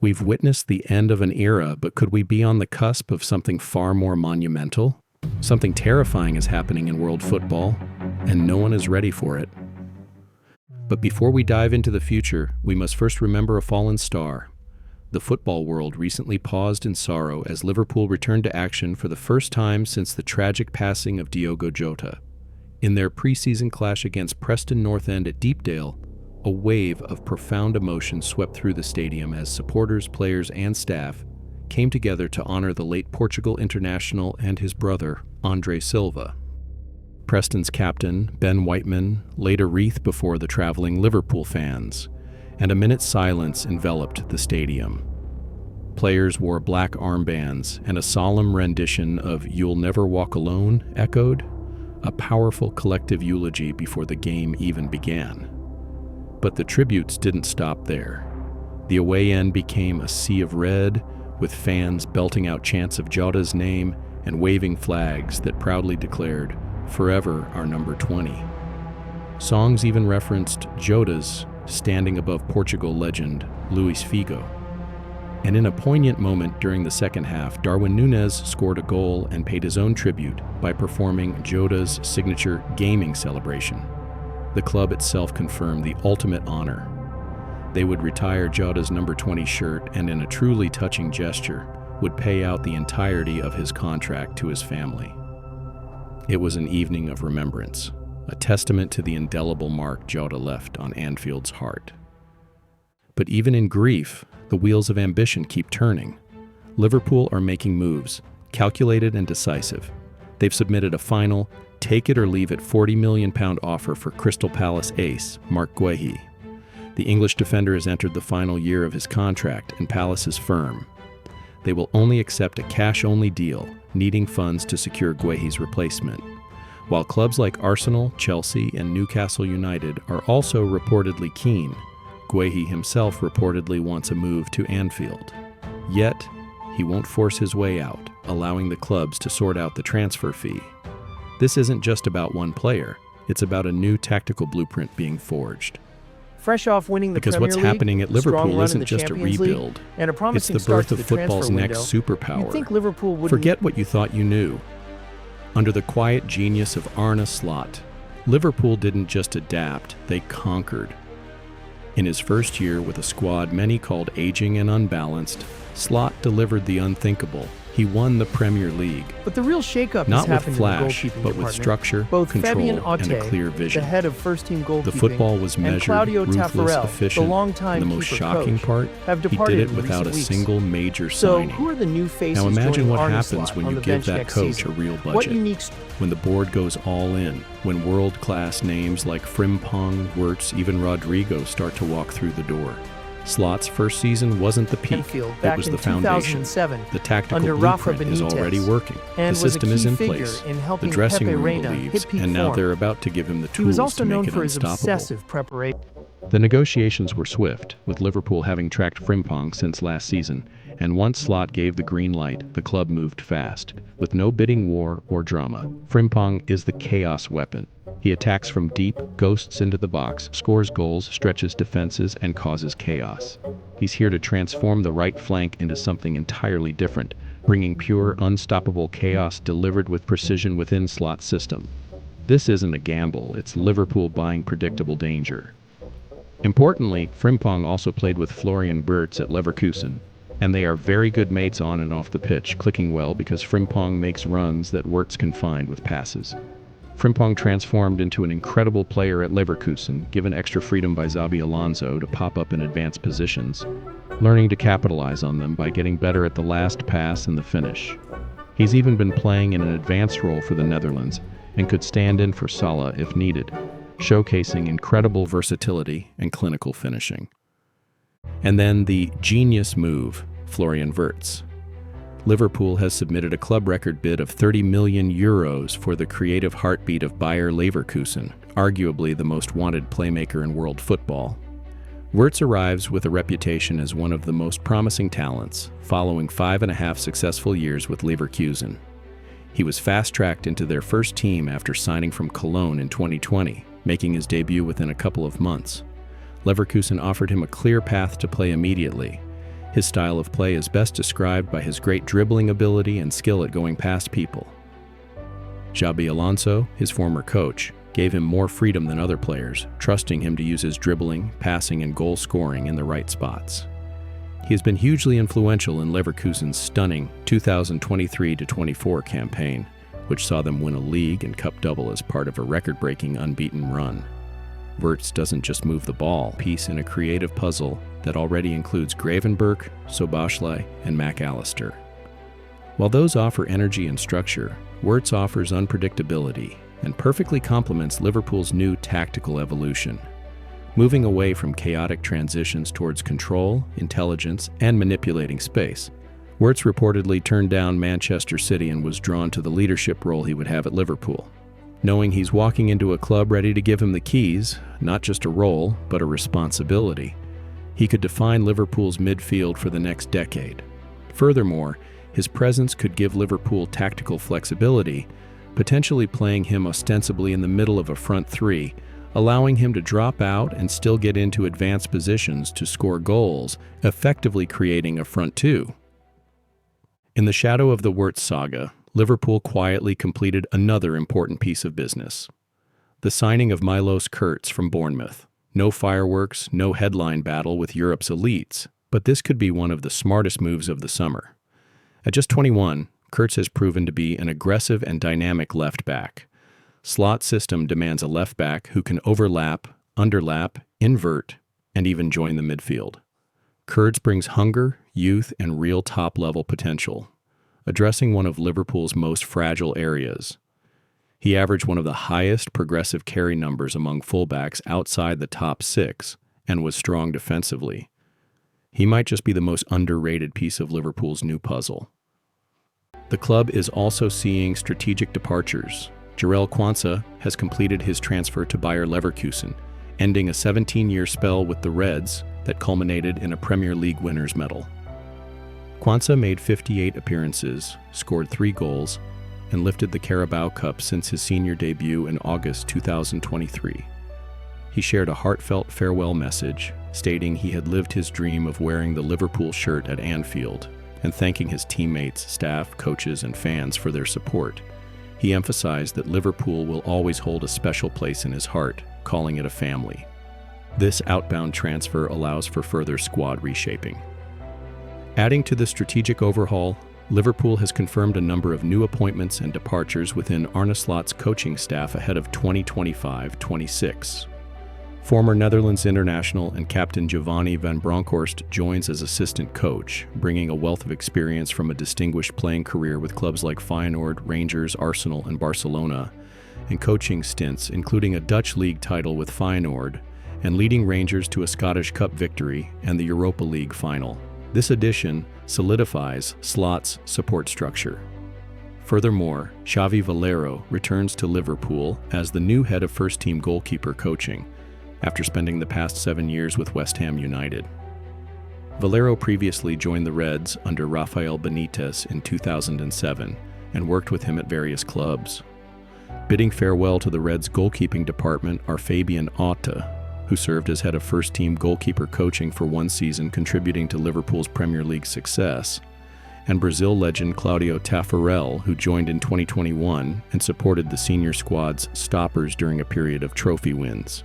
We've witnessed the end of an era, but could we be on the cusp of something far more monumental? Something terrifying is happening in world football, and no one is ready for it. But before we dive into the future, we must first remember a fallen star. The football world recently paused in sorrow as Liverpool returned to action for the first time since the tragic passing of Diogo Jota. In their preseason clash against Preston North End at Deepdale, a wave of profound emotion swept through the stadium as supporters, players, and staff came together to honor the late Portugal international and his brother, Andre Silva. Preston's captain, Ben Whiteman, laid a wreath before the traveling Liverpool fans, and a minute's silence enveloped the stadium. Players wore black armbands, and a solemn rendition of "You'll Never Walk Alone" echoed, a powerful collective eulogy before the game even began. But the tributes didn't stop there. The away end became a sea of red, with fans belting out chants of Jota's name and waving flags that proudly declared, "Forever our number 20." Songs even referenced Jota's standing above Portugal legend Luis Figo. And in a poignant moment during the second half, Darwin Núñez scored a goal and paid his own tribute by performing Jota's signature gaming celebration. The club itself confirmed the ultimate honor. They would retire Jota's number 20 shirt and, in a truly touching gesture, would pay out the entirety of his contract to his family. It was an evening of remembrance, a testament to the indelible mark Jota left on Anfield's heart. But even in grief, the wheels of ambition keep turning. Liverpool are making moves, calculated and decisive. They've submitted a final, take-it-or-leave-it £40 million offer for Crystal Palace ace, Mark Guhei. The English defender has entered the final year of his contract, and Palace is firm. They will only accept a cash-only deal, needing funds to secure Guehei's replacement. While clubs like Arsenal, Chelsea, and Newcastle United are also reportedly keen, Guhei himself reportedly wants a move to Anfield. Yet, he won't force his way out, allowing the clubs to sort out the transfer fee. This isn't just about one player, it's about a new tactical blueprint being forged. Fresh off winning the Because Premier what's League, happening at Liverpool isn't just a Champions League, rebuild, and a it's promising the start birth to of the transfer football's next window, superpower. you'd think Liverpool wouldn't... Forget what you thought you knew. Under the quiet genius of Arne Slot, Liverpool didn't just adapt, they conquered. In his first year with a squad many called aging and unbalanced, Slot delivered the unthinkable. He won the Premier League. But the real shakeup Not has with happened flash, in the goalkeeping but department. with structure, Both control, Fabian and Aute, a clear vision. the head of first-team goalkeeping, The football was and measured, Claudio ruthless, Taffarel, efficient, the longtime and the most keeper shocking coach, part, have he departed did it in without a recent weeks. single major So, signing. who are the new faces Now imagine joining what Arne happens Slot when on you the give bench that next coach season? a real What budget. unique... When the board goes all in, when world-class names like Frimpong, Wirtz, even Rodrigo start to walk through the door. Slot's first season wasn't the peak, Anfield it back was in the foundation. 2007, The tactical under Rafa blueprint is Benitez, already working. and The was a system key is in figure place. in The helping dressing Pepe room Reina believes, hit peak and now form. they're about to give him the He was tools also to known make it for his unstoppable. obsessive preparation. The negotiations were swift, with Liverpool having tracked Frimpong since last season, and once Slot gave the green light, the club moved fast. With no bidding war or drama, Frimpong is the chaos weapon. He attacks from deep, ghosts into the box, scores goals, stretches defenses, and causes chaos. He's here to transform the right flank into something entirely different, bringing pure, unstoppable chaos delivered with precision within Slot's system. This isn't a gamble, it's Liverpool buying predictable danger. Importantly, Frimpong also played with Florian Wirtz at Leverkusen, and they are very good mates on and off the pitch, clicking well because Frimpong makes runs that Wirtz can find with passes. Frimpong transformed into an incredible player at Leverkusen, given extra freedom by Xabi Alonso to pop up in advanced positions, learning to capitalize on them by getting better at the last pass and the finish. He's even been playing in an advanced role for the Netherlands and could stand in for Salah if needed, showcasing incredible versatility and clinical finishing. And then the genius move, Florian Wirtz. Liverpool has submitted a club record bid of €30 million for the creative heartbeat of Bayer Leverkusen, arguably the most wanted playmaker in world football. Wirtz arrives with a reputation as one of the most promising talents, following 5.5 successful years with Leverkusen. He was fast-tracked into their first team after signing from Cologne in 2020, making his debut within a couple of months. Leverkusen offered him a clear path to play immediately, His style of play is best described by his great dribbling ability and skill at going past people. Xabi Alonso, his former coach, gave him more freedom than other players, trusting him to use his dribbling, passing, and goal scoring in the right spots. He has been hugely influential in Leverkusen's stunning 2023-24 campaign, which saw them win a league and cup double as part of a record-breaking unbeaten run. Wirtz doesn't just move the ball, piece in a creative puzzle that already includes Gravenberch, Szoboszlai, and McAllister. While those offer energy and structure, Wirtz offers unpredictability and perfectly complements Liverpool's new tactical evolution, moving away from chaotic transitions towards control, intelligence, and manipulating space. Wirtz reportedly turned down Manchester City and was drawn to the leadership role he would have at Liverpool. Knowing he's walking into a club ready to give him the keys, not just a role, but a responsibility, he could define Liverpool's midfield for the next decade. Furthermore, his presence could give Liverpool tactical flexibility, potentially playing him ostensibly in the middle of a front three, allowing him to drop out and still get into advanced positions to score goals, effectively creating a front two. In the shadow of the Wirtz saga, Liverpool quietly completed another important piece of business: the signing of Milos from Bournemouth. No fireworks, no headline battle with Europe's elites, but this could be one of the smartest moves of the summer. At just 21, Kerkez has proven to be an aggressive and dynamic left-back. Slot's system demands a left-back who can overlap, underlap, invert, and even join the midfield. Kerkez brings hunger, youth, and real top-level potential, addressing one of Liverpool's most fragile areas. He averaged one of the highest progressive carry numbers among fullbacks outside the top six and was strong defensively. He might just be the most underrated piece of Liverpool's new puzzle. The club is also seeing strategic departures. Jarell Quansah has completed his transfer to Bayer Leverkusen, ending a 17-year spell with the Reds that culminated in a Premier League winners' medal. Quansah made 58 appearances, scored 3 goals, and lifted the Carabao Cup since his senior debut in August 2023. He shared a heartfelt farewell message, stating he had lived his dream of wearing the Liverpool shirt at Anfield, and thanking his teammates, staff, coaches, and fans for their support. He emphasized that Liverpool will always hold a special place in his heart, calling it a family. This outbound transfer allows for further squad reshaping. Adding to the strategic overhaul, Liverpool has confirmed a number of new appointments and departures within Arne Slot's coaching staff ahead of 2025-26. Former Netherlands international and captain Giovanni van Bronckhorst joins as assistant coach, bringing a wealth of experience from a distinguished playing career with clubs like Feyenoord, Rangers, Arsenal, and Barcelona, and coaching stints including a Dutch league title with Feyenoord and leading Rangers to a Scottish Cup victory and the Europa League final. This addition solidifies Slot's support structure. Furthermore, Xavi Valero returns to Liverpool as the new head of first-team goalkeeper coaching, after spending the past 7 years with West Ham United. Valero previously joined the Reds under Rafael Benitez in 2007 and worked with him at various clubs. Bidding farewell to the Reds' goalkeeping department are Fabian Otta, who served as head of first-team goalkeeper coaching for 1 season, contributing to Liverpool's Premier League success, and Brazil legend Claudio Taffarel, who joined in 2021 and supported the senior squad's stoppers during a period of trophy wins.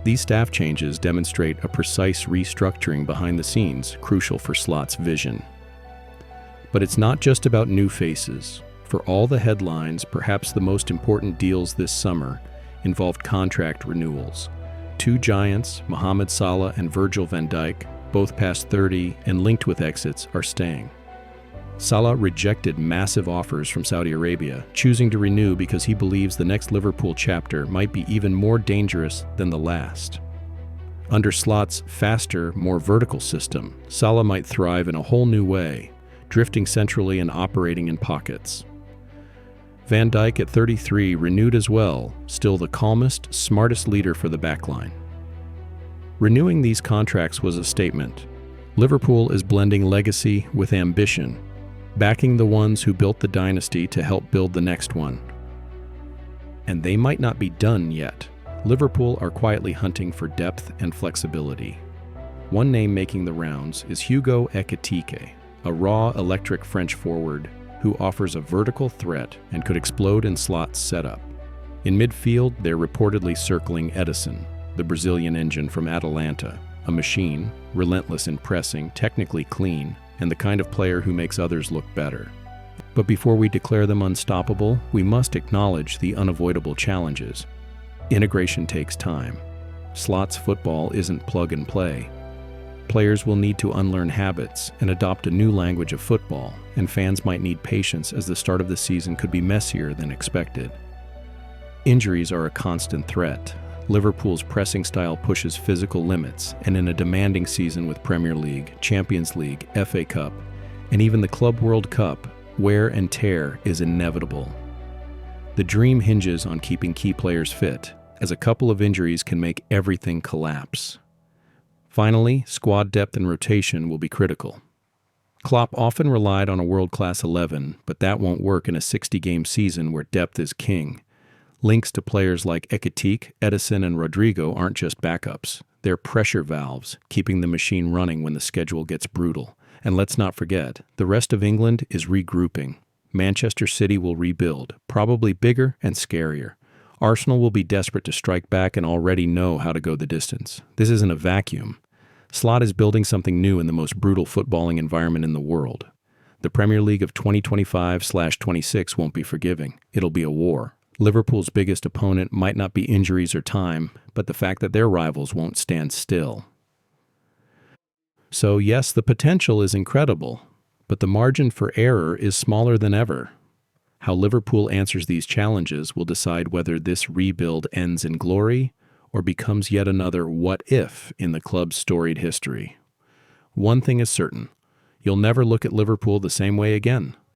These staff changes demonstrate a precise restructuring behind the scenes, crucial for Slot's vision. But it's not just about new faces. For all the headlines, perhaps the most important deals this summer involved contract renewals. 2 giants, Mohamed Salah and Virgil van Dijk, both past 30 and linked with exits, are staying. Salah rejected massive offers from Saudi Arabia, choosing to renew because he believes the next Liverpool chapter might be even more dangerous than the last. Under Slot's faster, more vertical system, Salah might thrive in a whole new way, drifting centrally and operating in pockets. Van Dijk at 33 renewed as well, still the calmest, smartest leader for the backline. Renewing these contracts was a statement. Liverpool is blending legacy with ambition, backing the ones who built the dynasty to help build the next one. And they might not be done yet. Liverpool are quietly hunting for depth and flexibility. One name making the rounds is Hugo Ekitike, a raw electric French forward who offers a vertical threat and could explode in Slot's setup. In midfield, they're reportedly circling Edison, the Brazilian engine from Atalanta, a machine, relentless in pressing, technically clean, and the kind of player who makes others look better. But before we declare them unstoppable, we must acknowledge the unavoidable challenges. Integration takes time. Slot's football isn't plug and play. Players will need to unlearn habits and adopt a new language of football, and fans might need patience as the start of the season could be messier than expected. Injuries are a constant threat. Liverpool's pressing style pushes physical limits, and in a demanding season with Premier League, Champions League, FA Cup, and even the Club World Cup, wear and tear is inevitable. The dream hinges on keeping key players fit, as a couple of injuries can make everything collapse. Finally, squad depth and rotation will be critical. Klopp often relied on a world-class 11, but that won't work in a 60-game season where depth is king. Links to players like Ekitike, Edison, and Rodrigo aren't just backups. They're pressure valves, keeping the machine running when the schedule gets brutal. And let's not forget, the rest of England is regrouping. Manchester City will rebuild, probably bigger and scarier. Arsenal will be desperate to strike back and already know how to go the distance. This isn't a vacuum. Slot is building something new in the most brutal footballing environment in the world. The Premier League of 2025/26 won't be forgiving. It'll be a war. Liverpool's biggest opponent might not be injuries or time, but the fact that their rivals won't stand still. So yes, the potential is incredible, but the margin for error is smaller than ever. How Liverpool answers these challenges will decide whether this rebuild ends in glory or becomes yet another what if in the club's storied history. One thing is certain, you'll never look at Liverpool the same way again.